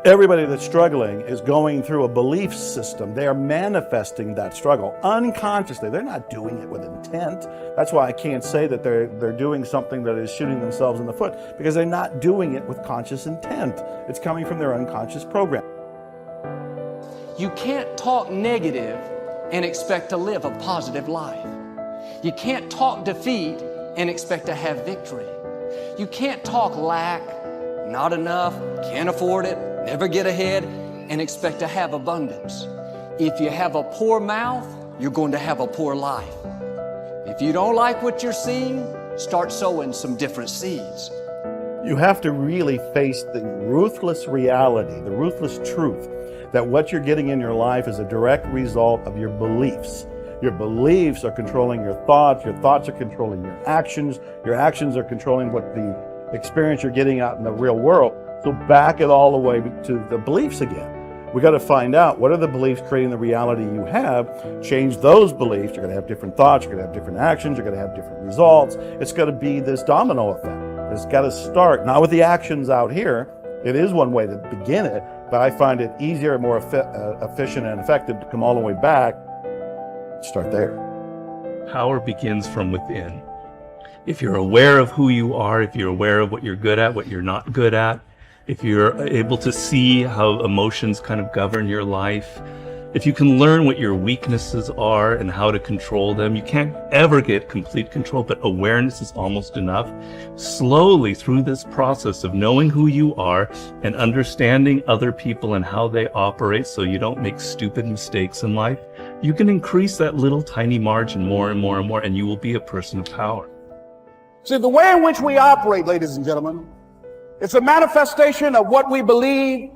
Everybody that's struggling is going through a belief system. They are manifesting that struggle unconsciously. They're not doing it with intent. That's why I can't say that they're doing something that is shooting themselves in the foot, because they're not doing it with conscious intent. It's coming from their unconscious program. You can't talk negative and expect to live a positive life. You can't talk defeat and expect to have victory. You can't talk lack, not enough, can't afford it, never get ahead, and expect to have abundance. If you have a poor mouth, you're going to have a poor life. If you don't like what you're seeing, start sowing some different seeds. You have to really face the ruthless reality, the ruthless truth, that what you're getting in your life is a direct result of your beliefs. Your beliefs are controlling your thoughts are controlling your actions are controlling what the experience you're getting out in the real world. So back it all the way to the beliefs again. We got to find out, what are the beliefs creating the reality you have? Change those beliefs. You're going to have different thoughts, you're going to have different actions, you're going to have different results. It's going to be this domino effect. It's got to start, not with the actions out here. It is one way to begin it, but I find it easier, more efficient and effective to come all the way back. Start there. Power begins from within. If you're aware of who you are, if you're aware of what you're good at, what you're not good at, if you're able to see how emotions kind of govern your life, if you can learn what your weaknesses are and how to control them, you can't ever get complete control, but awareness is almost enough. Slowly through this process of knowing who you are and understanding other people and how they operate so you don't make stupid mistakes in life, you can increase that little tiny margin more and more and more, and you will be a person of power. See, the way in which we operate, ladies and gentlemen, it's a manifestation of what we believe,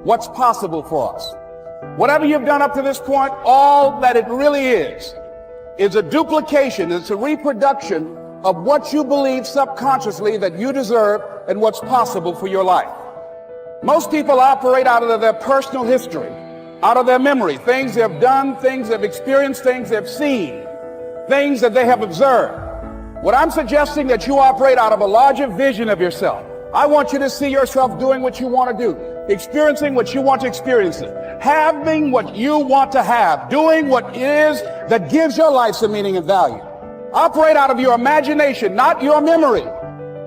what's possible for us. Whatever you've done up to this point, all that it really is a duplication, it's a reproduction of what you believe subconsciously that you deserve and what's possible for your life. Most people operate out of their personal history, out of their memory, things they've done, things they've experienced, things they've seen, things that they have observed. What I'm suggesting that you operate out of a larger vision of yourself. I want you to see yourself doing what you want to do, experiencing what you want to experience, having what you want to have, doing what it is that gives your life some meaning and value. Operate out of your imagination, not your memory.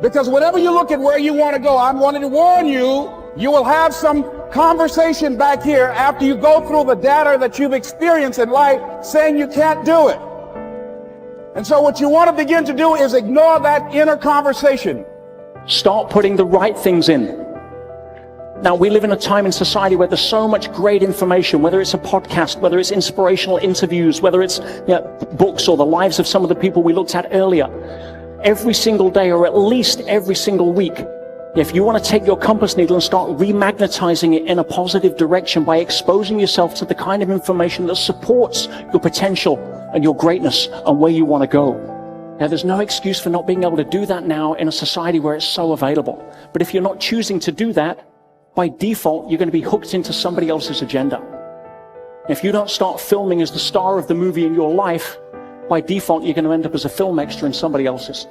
Because whenever you look at where you want to go, I'm wanting to warn you, you will have some conversation back here after you go through the data that you've experienced in life saying you can't do it. And so what you want to begin to do is ignore that inner conversation. Start putting the right things in. Now, we live in a time in society where there's so much great information, whether it's a podcast, whether it's inspirational interviews, whether it's books or the lives of some of the people we looked at earlier. Every single day, or at least every single week, if you want to take your compass needle and start remagnetizing it in a positive direction by exposing yourself to the kind of information that supports your potential and your greatness and where you want to go. Now, there's no excuse for not being able to do that now in a society where it's so available. But if you're not choosing to do that, by default, you're going to be hooked into somebody else's agenda. If you don't start filming as the star of the movie in your life, by default, you're going to end up as a film extra in somebody else's.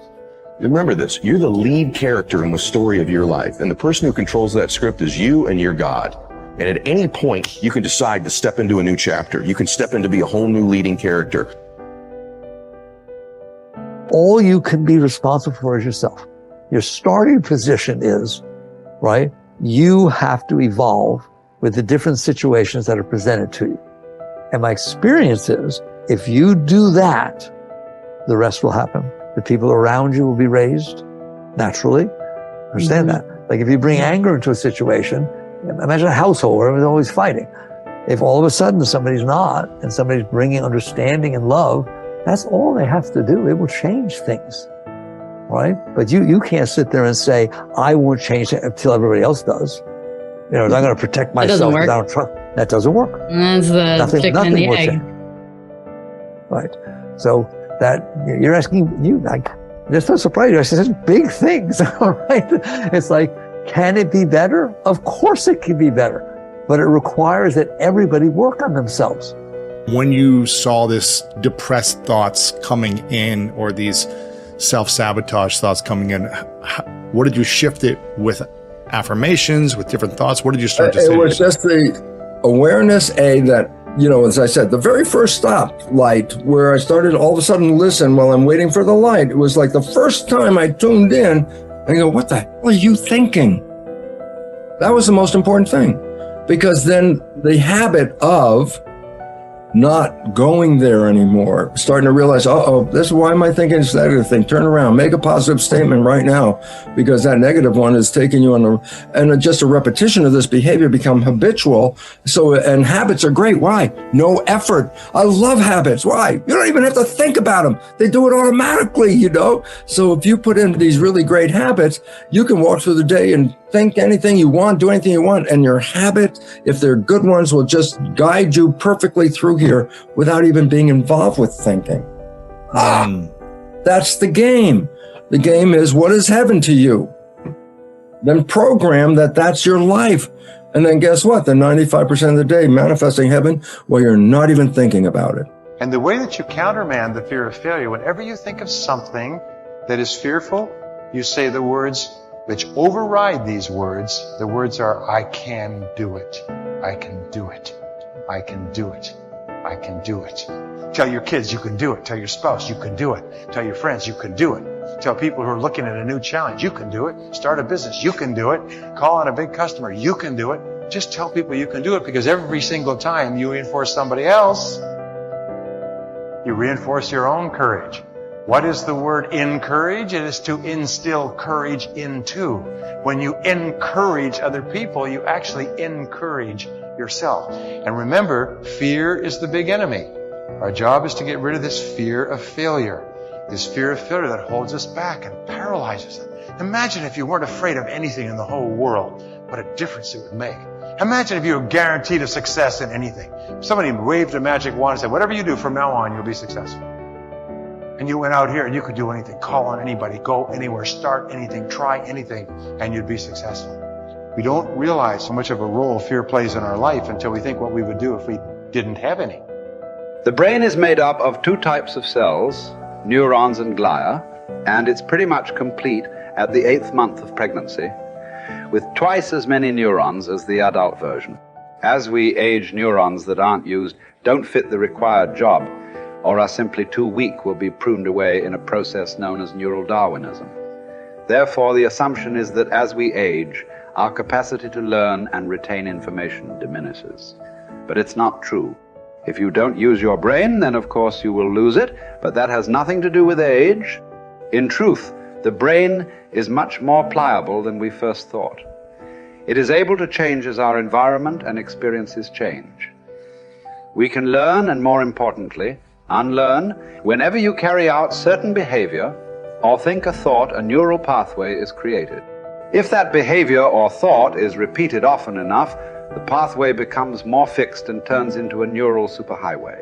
Remember this, you're the lead character in the story of your life, and the person who controls that script is you and your God. And at any point, you can decide to step into a new chapter. You can step in to be a whole new leading character. All you can be responsible for is yourself. Your starting position is, right, you have to evolve with the different situations that are presented to you. And my experience is, if you do that, the rest will happen. The people around you will be raised naturally. Understand that? Like if you bring anger into a situation, imagine a household where everyone's always fighting. If all of a sudden somebody's not, and somebody's bringing understanding and love, that's all they have to do. It will change things, right? But you can't sit there and say, I won't change it until everybody else does. You know, I'm going to protect myself. That doesn't work. That doesn't work. That's the chicken and the egg. Right. So that you're asking, I'm just not surprised. I said, such big things, all right? It's like, can it be better? Of course it can be better, but it requires that everybody work on themselves. When you saw this depressed thoughts coming in, or these self-sabotage thoughts coming in, what did you shift it with affirmations, with different thoughts? What did you start to say? It was just the awareness, that, as I said, the very first stop light where I started all of a sudden to listen while I'm waiting for the light. It was like the first time I tuned in and go, what the hell are you thinking? That was the most important thing, because then the habit of not going there anymore, starting to realize, this is why am I thinking this negative thing? Turn around, make a positive statement right now, because that negative one is taking you on and just a repetition of this behavior become habitual. So, and habits are great. Why? No effort. I love habits. Why? You don't even have to think about them. They do it automatically, So if you put in these really great habits, you can walk through the day and think anything you want, do anything you want, and your habit, if they're good ones, will just guide you perfectly through here without even being involved with thinking. That's the game. The game is, what is heaven to you? Then program that's your life. And then guess what? The 95% of the day manifesting heaven while you're not even thinking about it. And the way that you countermand the fear of failure, whenever you think of something that is fearful, you say the words which override these words. The words are, I can do it. I can do it. I can do it. I can do it. Tell your kids you can do it. Tell your spouse you can do it. Tell your friends you can do it. Tell people who are looking at a new challenge you can do it. Start a business you can do it. Call on a big customer you can do it. Just tell people you can do it, because every single time you reinforce somebody else, you reinforce your own courage. What is the word encourage? It is to instill courage into. When you encourage other people, you actually encourage yourself. And remember, fear is the big enemy. Our job is to get rid of this fear of failure. This fear of failure that holds us back and paralyzes us. Imagine if you weren't afraid of anything in the whole world, what a difference it would make. Imagine if you were guaranteed a success in anything. If somebody waved a magic wand and said, whatever you do from now on, you'll be successful. And you went out here and you could do anything, call on anybody, go anywhere, start anything, try anything, and you'd be successful. We don't realize how much of a role fear plays in our life until we think what we would do if we didn't have any. The brain is made up of two types of cells, neurons and glia, and it's pretty much complete at the 8th month of pregnancy, with twice as many neurons as the adult version. As we age, neurons that aren't used don't fit the required job, or are simply too weak, will be pruned away in a process known as neural Darwinism. Therefore, the assumption is that as we age, our capacity to learn and retain information diminishes. But it's not true. If you don't use your brain, then of course you will lose it, but that has nothing to do with age. In truth, the brain is much more pliable than we first thought. It is able to change as our environment and experiences change. We can learn, and more importantly, unlearn. Whenever you carry out certain behavior or think a thought, a neural pathway is created. If that behavior or thought is repeated often enough, the pathway becomes more fixed and turns into a neural superhighway.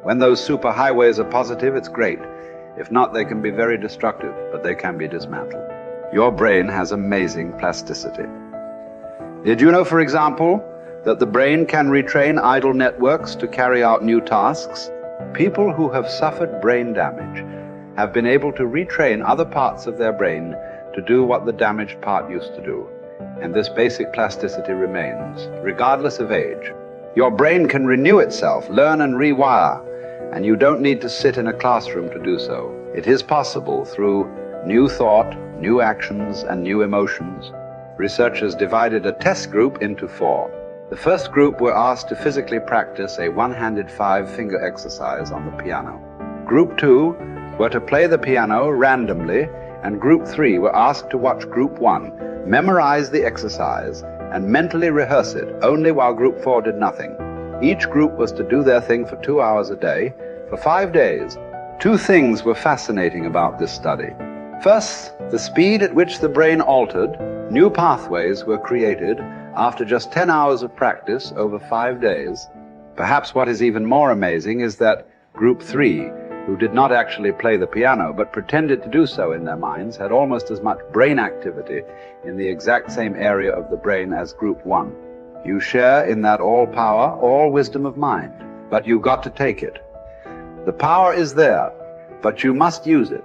When those superhighways are positive, it's great. If not, they can be very destructive, but they can be dismantled. Your brain has amazing plasticity. Did you know, for example, that the brain can retrain idle networks to carry out new tasks? People who have suffered brain damage have been able to retrain other parts of their brain to do what the damaged part used to do. And this basic plasticity remains, regardless of age. Your brain can renew itself, learn and rewire, and you don't need to sit in a classroom to do so. It is possible through new thought, new actions, and new emotions. Researchers divided a test group into 4. The first group were asked to physically practice a one-handed 5-finger exercise on the piano. Group 2 were to play the piano randomly, and Group 3 were asked to watch Group 1 memorize the exercise and mentally rehearse it only while Group 4 did nothing. Each group was to do their thing for 2 hours a day for 5 days. 2 things were fascinating about this study. First, the speed at which the brain altered. New pathways were created after just 10 hours of practice over 5 days. Perhaps what is even more amazing is that Group 3, who did not actually play the piano but pretended to do so in their minds, had almost as much brain activity in the exact same area of the brain as Group 1. You share in that all power, all wisdom of mind, but you've got to take it. The power is there, but you must use it.